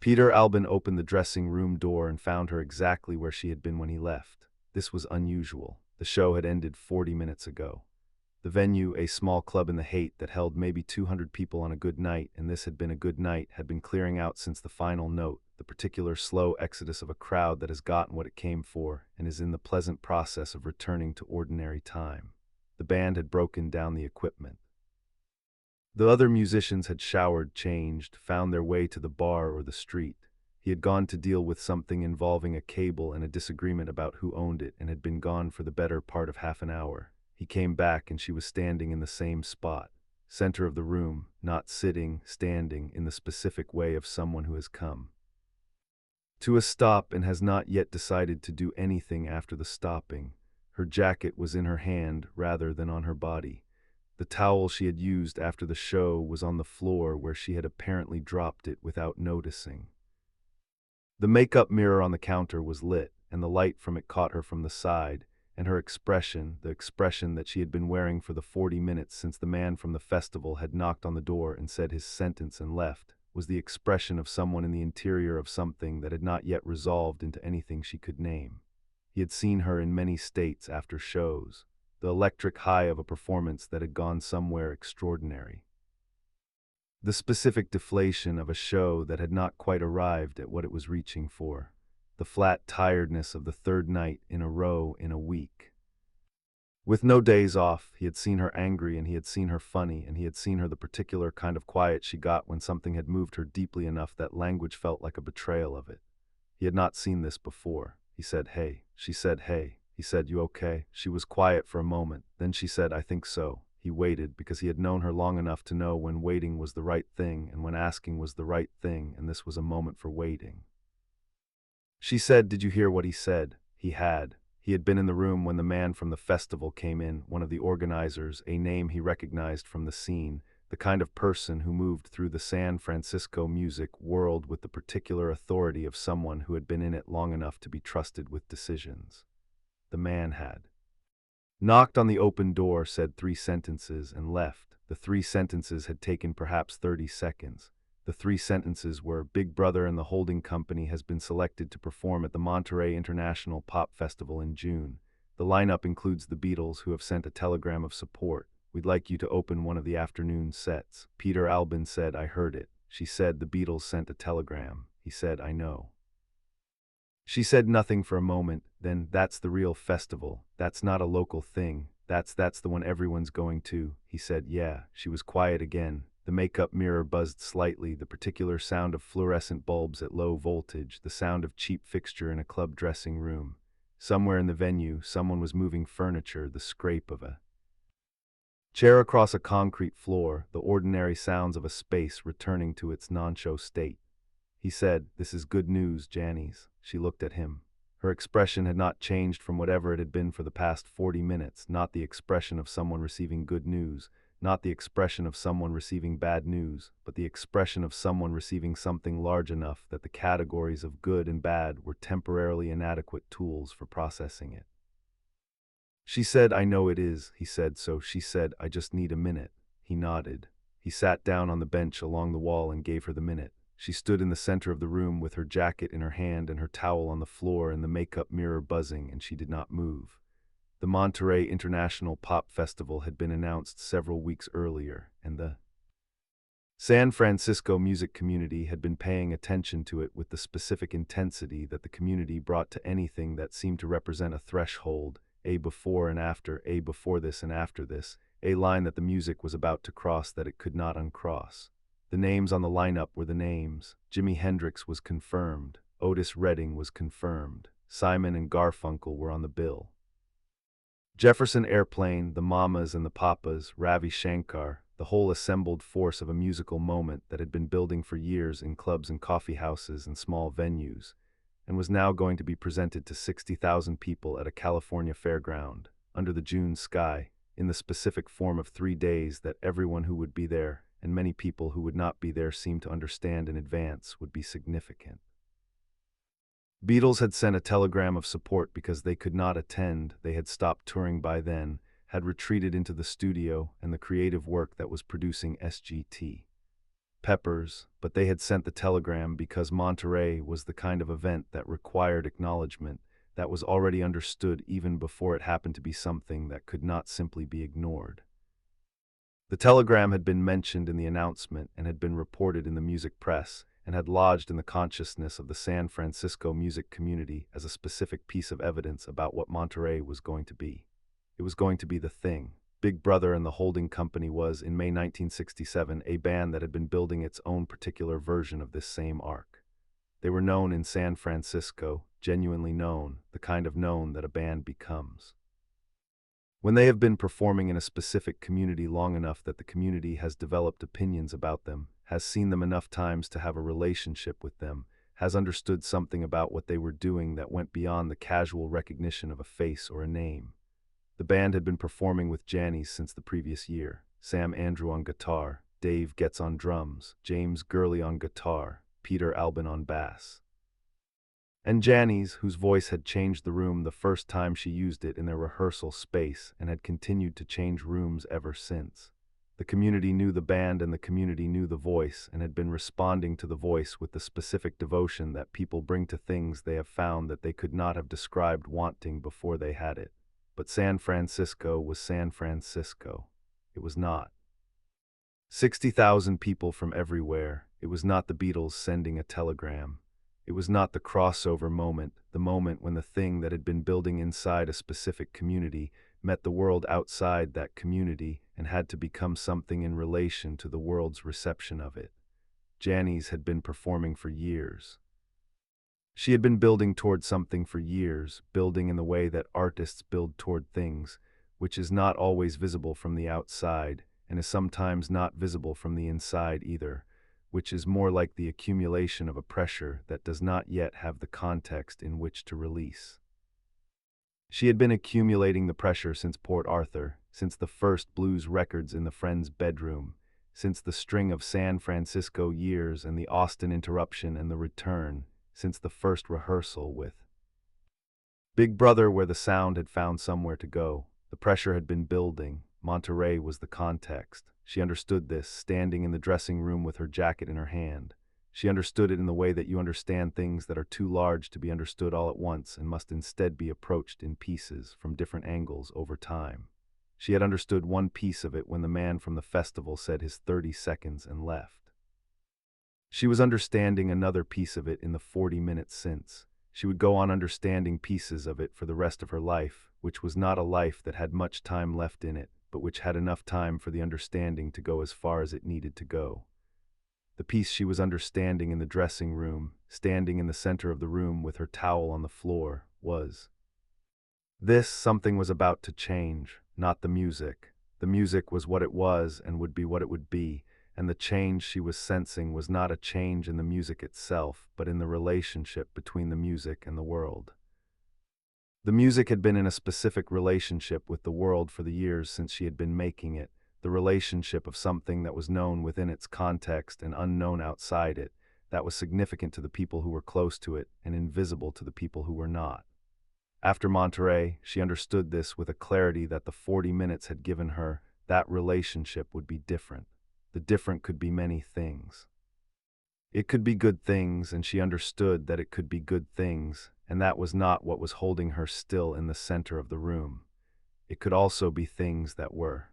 Peter Albin opened the dressing room door and found her exactly where she had been when he left. This was unusual. The show had ended 40 minutes ago. The venue, a small club in the Haight that held maybe 200 people on a good night, and this had been a good night, had been clearing out since the final note, the particular slow exodus of a crowd that has gotten what it came for and is in the pleasant process of returning to ordinary time. The band had broken down the equipment. The other musicians had showered, changed, found their way to the bar or the street. He had gone to deal with something involving a cable and a disagreement about who owned it and had been gone for the better part of half an hour. He came back and she was standing in the same spot, center of the room, not sitting, standing, in the specific way of someone who has come to a stop and has not yet decided to do anything after the stopping. Her jacket was in her hand rather than on her body. The towel she had used after the show was on the floor where she had apparently dropped it without noticing. The makeup mirror on the counter was lit, and the light from it caught her from the side, and her expression, the expression that she had been wearing for the 40 minutes since the man from the festival had knocked on the door and said his sentence and left, was the expression of someone in the interior of something that had not yet resolved into anything she could name. He had seen her in many states after shows, the electric high of a performance that had gone somewhere extraordinary. The specific deflation of a show that had not quite arrived at what it was reaching for. The flat tiredness of the third night in a row in a week. With no days off, he had seen her angry and he had seen her funny and he had seen her the particular kind of quiet she got when something had moved her deeply enough that language felt like a betrayal of it. He had not seen this before. He said, "Hey." She said, "Hey." He said, "You okay?" She was quiet for a moment. Then she said, "I think so." He waited because he had known her long enough to know when waiting was the right thing and when asking was the right thing, and this was a moment for waiting. She said, "Did you hear what he said?" He had. He had been in the room when the man from the festival came in, one of the organizers, a name he recognized from the scene, the kind of person who moved through the San Francisco music world with the particular authority of someone who had been in it long enough to be trusted with decisions. The man had knocked on the open door, said 3 sentences, and left. The 3 sentences had taken perhaps 30 seconds. The 3 sentences were, "Big Brother and the holding company has been selected to perform at the Monterey International Pop Festival in June. The lineup includes the Beatles, who have sent a telegram of support. We'd like you to open one of the afternoon sets." Peter Albin said, "I heard it." She said, "The Beatles sent a telegram." He said, "I know." She said nothing for a moment, then, "That's the real festival. That's not a local thing. That's the one everyone's going to." He said, "Yeah." She was quiet again. The makeup mirror buzzed slightly, the particular sound of fluorescent bulbs at low voltage, the sound of cheap fixture in a club dressing room. Somewhere in the venue, someone was moving furniture, the scrape of a chair across a concrete floor, the ordinary sounds of a space returning to its non-show state. He said, "This is good news, Janis." She looked at him. Her expression had not changed from whatever it had been for the past 40 minutes, not the expression of someone receiving good news, not the expression of someone receiving bad news, but the expression of someone receiving something large enough that the categories of good and bad were temporarily inadequate tools for processing it. She said, "I know it is." He said, "So." She said, "I just need a minute." He nodded. He sat down on the bench along the wall and gave her the minute. She stood in the center of the room with her jacket in her hand and her towel on the floor and the makeup mirror buzzing, and she did not move. The Monterey International Pop Festival had been announced several weeks earlier, and the San Francisco music community had been paying attention to it with the specific intensity that the community brought to anything that seemed to represent a threshold, a before and after, a before this and after this, a line that the music was about to cross that it could not uncross. The names on the lineup were the names. Jimi Hendrix was confirmed. Otis Redding was confirmed. Simon and Garfunkel were on the bill. Jefferson Airplane, the Mamas and the Papas, Ravi Shankar, the whole assembled force of a musical moment that had been building for years in clubs and coffee houses and small venues, and was now going to be presented to 60,000 people at a California fairground, under the June sky, in the specific form of 3 days that everyone who would be there, and many people who would not be there seemed to understand in advance, would be significant. Beatles had sent a telegram of support because they could not attend. They had stopped touring by then, had retreated into the studio and the creative work that was producing SGT. peppers, but they had sent the telegram because Monterey was the kind of event that required acknowledgement, that was already understood even before it happened to be something that could not simply be ignored. The telegram had been mentioned in the announcement and had been reported in the music press and had lodged in the consciousness of the San Francisco music community as a specific piece of evidence about what Monterey was going to be. It was going to be the thing. Big Brother and the holding company was, in May 1967, a band that had been building its own particular version of this same arc. They were known in San Francisco, genuinely known, the kind of known that a band becomes. When they have been performing in a specific community long enough that the community has developed opinions about them, has seen them enough times to have a relationship with them, has understood something about what they were doing that went beyond the casual recognition of a face or a name. The band had been performing with Janis since the previous year. Sam Andrew on guitar, Dave Getz on drums, James Gurley on guitar, Peter Albin on bass. And Janis, whose voice had changed the room the first time she used it in their rehearsal space and had continued to change rooms ever since. The community knew the band and the community knew the voice and had been responding to the voice with the specific devotion that people bring to things they have found that they could not have described wanting before they had it. But San Francisco was San Francisco. It was not 60,000 people from everywhere. It was not the Beatles sending a telegram. It was not the crossover moment, the moment when the thing that had been building inside a specific community met the world outside that community and had to become something in relation to the world's reception of it. Janis had been performing for years. She had been building toward something for years, building in the way that artists build toward things, which is not always visible from the outside and is sometimes not visible from the inside either, which is more like the accumulation of a pressure that does not yet have the context in which to release. She had been accumulating the pressure since Port Arthur, since the first blues records in the friend's bedroom, since the string of San Francisco years and the Austin interruption and the return, since the first rehearsal with Big Brother where the sound had found somewhere to go. The pressure had been building. Monterey was the context. She understood this, standing in the dressing room with her jacket in her hand. She understood it in the way that you understand things that are too large to be understood all at once and must instead be approached in pieces from different angles over time. She had understood one piece of it when the man from the festival said his 30 seconds and left. She was understanding another piece of it in the 40 minutes since. She would go on understanding pieces of it for the rest of her life, which was not a life that had much time left in it, but which had enough time for the understanding to go as far as it needed to go. The piece she was understanding in the dressing room, standing in the center of the room with her towel on the floor, was this: something was about to change, not the music. The music was what it was and would be what it would be, and the change she was sensing was not a change in the music itself, but in the relationship between the music and the world. The music had been in a specific relationship with the world for the years since she had been making it, the relationship of something that was known within its context and unknown outside it, that was significant to the people who were close to it and invisible to the people who were not. After Monterey, she understood this with a clarity that the 40 minutes had given her. That relationship would be different. The different could be many things. It could be good things, and she understood that it could be good things, and that was not what was holding her still in the center of the room. It could also be things that were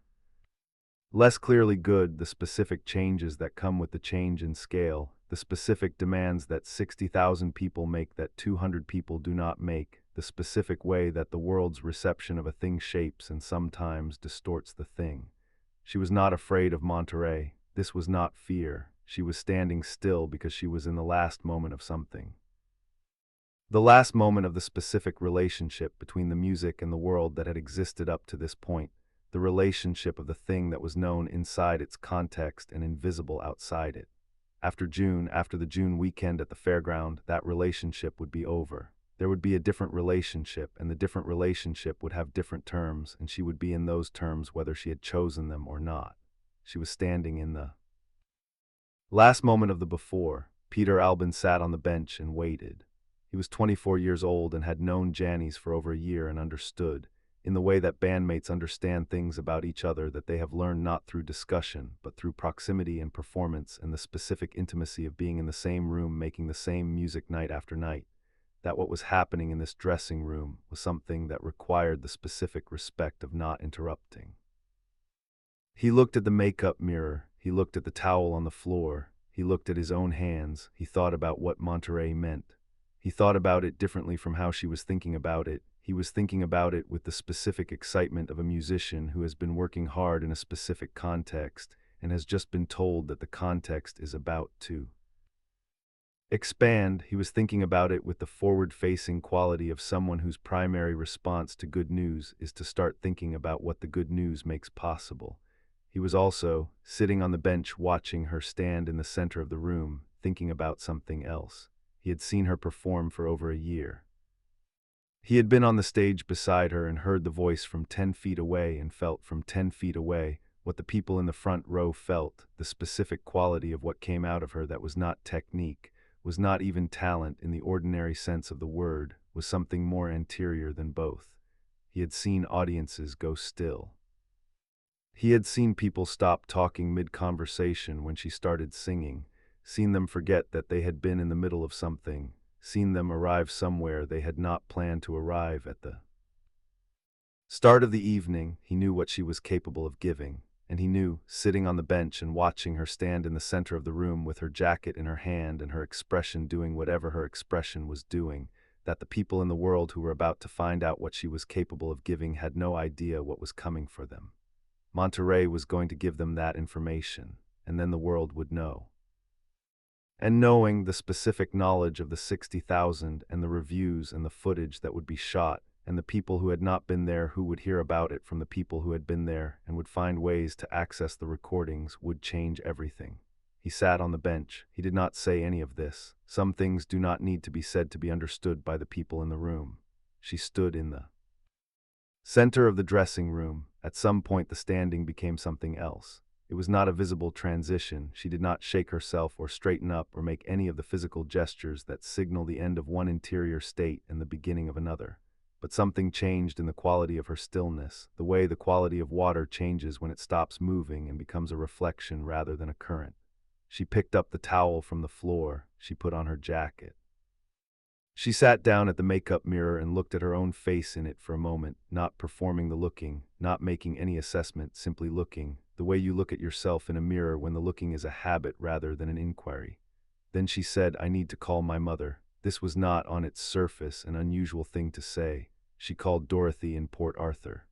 less clearly good, the specific changes that come with the change in scale, the specific demands that 60,000 people make that 200 people do not make, the specific way that the world's reception of a thing shapes and sometimes distorts the thing. She was not afraid of Monterey. This was not fear. She was standing still because she was in the last moment of something. The last moment of the specific relationship between the music and the world that had existed up to this point, the relationship of the thing that was known inside its context and invisible outside it. After the June weekend at the fairground, that relationship would be over. There would be a different relationship, and the different relationship would have different terms, and she would be in those terms whether she had chosen them or not. She was standing in the last moment of the before. Peter Albin sat on the bench and waited. He was 24 years old and had known Janis for over a year and understood, in the way that bandmates understand things about each other that they have learned not through discussion, but through proximity and performance and the specific intimacy of being in the same room making the same music night after night, that what was happening in this dressing room was something that required the specific respect of not interrupting. He looked at the makeup mirror, he looked at the towel on the floor, he looked at his own hands, he thought about what Monterey meant. He thought about it differently from how she was thinking about it. He was thinking about it with the specific excitement of a musician who has been working hard in a specific context and has just been told that the context is about to expand. He was thinking about it with the forward-facing quality of someone whose primary response to good news is to start thinking about what the good news makes possible. He was also sitting on the bench watching her stand in the center of the room, thinking about something else. He had seen her perform for over a year. He had been on the stage beside her and heard the voice from 10 feet away and felt from 10 feet away what the people in the front row felt, the specific quality of what came out of her that was not technique, was not even talent in the ordinary sense of the word, was something more anterior than both. He had seen audiences go still. He had seen people stop talking mid-conversation when she started singing, seen them forget that they had been in the middle of something, seen them arrive somewhere they had not planned to arrive at the start of the evening. He knew what she was capable of giving, and he knew, sitting on the bench and watching her stand in the center of the room with her jacket in her hand and her expression doing whatever her expression was doing, that the people in the world who were about to find out what she was capable of giving had no idea what was coming for them. Monterey was going to give them that information, and then the world would know. And knowing the specific knowledge of the 60,000 and the reviews and the footage that would be shot, and the people who had not been there who would hear about it from the people who had been there and would find ways to access the recordings, would change everything. He sat on the bench. He did not say any of this. Some things do not need to be said to be understood by the people in the room. She stood in the center of the dressing room. At some point the standing became something else. It was not a visible transition. She did not shake herself or straighten up or make any of the physical gestures that signal the end of one interior state and the beginning of another. But something changed in the quality of her stillness, the way the quality of water changes when it stops moving and becomes a reflection rather than a current. She picked up the towel from the floor. She put on her jacket. She sat down at the makeup mirror and looked at her own face in it for a moment, not performing the looking, not making any assessment, simply looking, the way you look at yourself in a mirror when the looking is a habit rather than an inquiry. Then she said, "I need to call my mother." This was not, on its surface, an unusual thing to say. She called Dorothy in Port Arthur.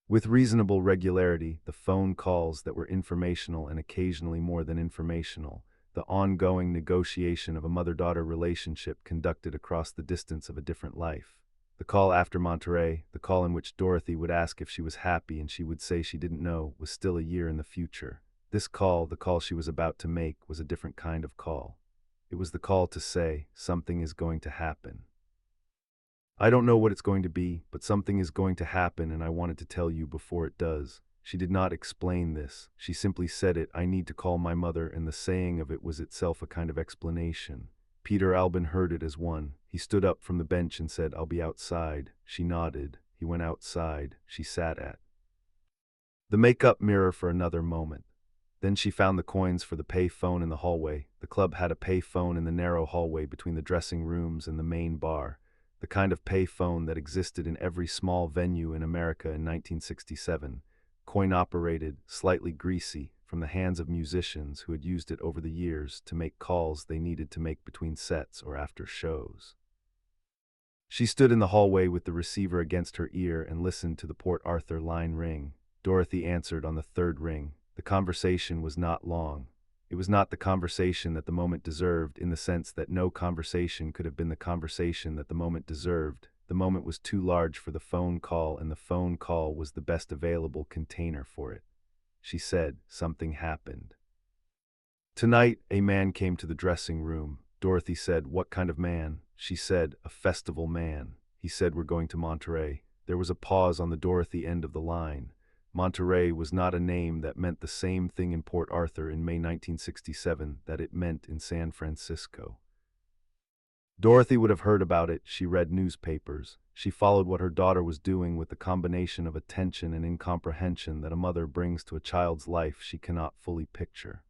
With reasonable regularity, the phone calls that were informational and occasionally more than informational, the ongoing negotiation of a mother-daughter relationship conducted across the distance of a different life. The call after Monterey, the call in which Dorothy would ask if she was happy and she would say she didn't know, was still a year in the future. This call, the call she was about to make, was a different kind of call. It was the call to say, something is going to happen. I don't know what it's going to be, but something is going to happen and I wanted to tell you before it does. She did not explain this. She simply said it, "I need to call my mother," and the saying of it was itself a kind of explanation. Peter Albin heard it as one. He stood up from the bench and said, "I'll be outside." She nodded. He went outside. She sat at the makeup mirror for another moment. Then she found the coins for the pay phone in the hallway. The club had a pay phone in the narrow hallway between the dressing rooms and the main bar, the kind of pay phone that existed in every small venue in America in 1967. Coin-operated, slightly greasy, from the hands of musicians who had used it over the years to make calls they needed to make between sets or after shows. She stood in the hallway with the receiver against her ear and listened to the Port Arthur line ring. Dorothy answered on the third ring. The conversation was not long. It was not the conversation that the moment deserved, in the sense that no conversation could have been the conversation that the moment deserved. The moment was too large for the phone call, and the phone call was the best available container for it. She said, "Something happened tonight." A man came to the dressing room. Dorothy said, "What kind of man?" She said, "A festival man." He said, "We're going to Monterey." There was a pause on the Dorothy end of the line. Monterey was not a name that meant the same thing in Port Arthur in May 1967 that it meant in San Francisco. Dorothy would have heard about it. She read newspapers. She followed what her daughter was doing with the combination of attention and incomprehension that a mother brings to a child's life she cannot fully picture.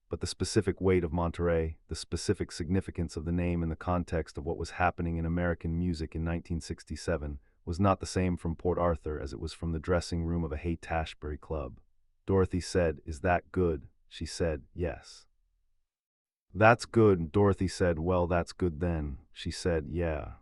But the specific weight of Monterey, the specific significance of the name in the context of what was happening in American music in 1967, was not the same from Port Arthur as it was from the dressing room of a Haight-Ashbury club. Dorothy said, "Is that good?" She said, "Yes." "That's good." Dorothy said, "Well, that's good then." She said, "Yeah."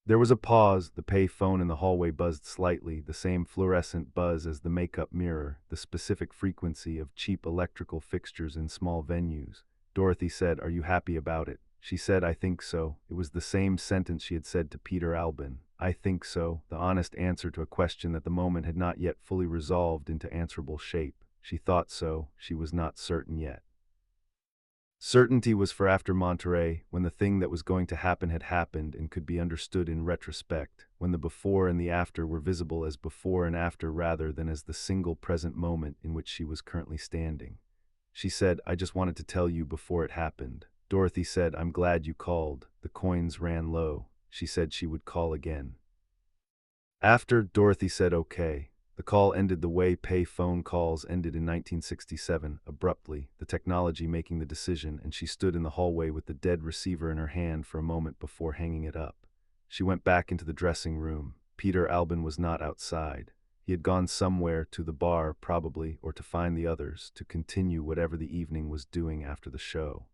There was a pause. The pay phone in the hallway buzzed slightly, the same fluorescent buzz as the makeup mirror, the specific frequency of cheap electrical fixtures in small venues. Dorothy said, "Are you happy about it?" She said, "I think so." It was the same sentence she had said to Peter Albin. "I think so," the honest answer to a question that the moment had not yet fully resolved into answerable shape. She thought so. She was not certain yet. Certainty was for after Monterey, when the thing that was going to happen had happened and could be understood in retrospect, when the before and the after were visible as before and after rather than as the single present moment in which she was currently standing. She said, "I just wanted to tell you before it happened." Dorothy said, "I'm glad you called." The coins ran low. She said she would call again. After, Dorothy said, "Okay." The call ended the way pay phone calls ended in 1967, abruptly, the technology making the decision, and she stood in the hallway with the dead receiver in her hand for a moment before hanging it up. She went back into the dressing room. Peter Albin was not outside. He had gone somewhere, to the bar, probably, or to find the others, to continue whatever the evening was doing after the show.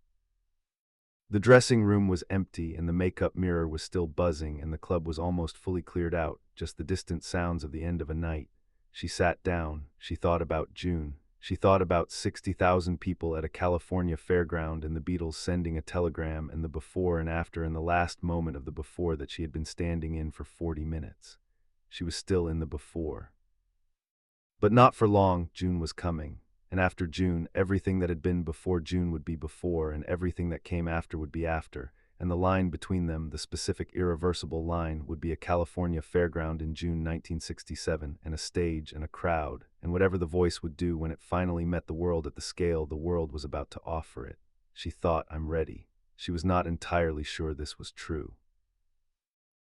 The dressing room was empty, and the makeup mirror was still buzzing, and the club was almost fully cleared out, just the distant sounds of the end of a night. She sat down. She thought about June. She thought about 60,000 people at a California fairground and the Beatles sending a telegram and the before and after and the last moment of the before that she had been standing in for 40 minutes. She was still in the before. But not for long. June was coming. And after June, everything that had been before June would be before, and everything that came after would be after, and the line between them, the specific irreversible line, would be a California fairground in June 1967, and a stage and a crowd, and whatever the voice would do when it finally met the world at the scale the world was about to offer it. She thought, "I'm ready." She was not entirely sure this was true.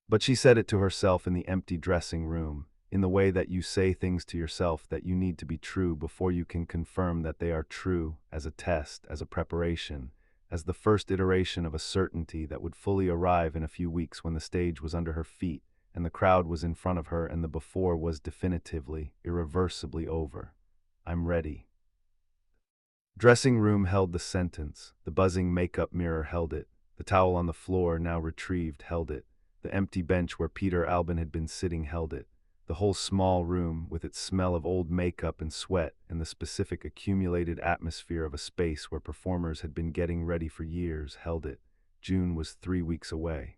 But she said it to herself in the empty dressing room, in the way that you say things to yourself that you need to be true before you can confirm that they are true, as a test, as a preparation, as the first iteration of a certainty that would fully arrive in a few weeks when the stage was under her feet and the crowd was in front of her and the before was definitively, irreversibly over. "I'm ready." Dressing room held the sentence. The buzzing makeup mirror held it. The towel on the floor, now retrieved, held it. The empty bench where Peter Albin had been sitting held it. The whole small room, with its smell of old makeup and sweat, and the specific accumulated atmosphere of a space where performers had been getting ready for years, held it. June was 3 weeks away.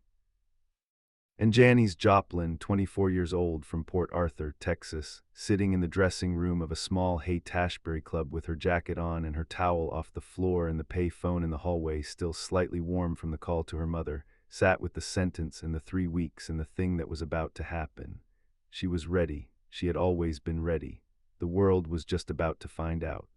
And Janis Joplin, 24 years old, from Port Arthur, Texas, sitting in the dressing room of a small Haight-Ashbury club with her jacket on and her towel off the floor and the pay phone in the hallway still slightly warm from the call to her mother, sat with the sentence and the 3 weeks and the thing that was about to happen. She was ready. She had always been ready. The world was just about to find out.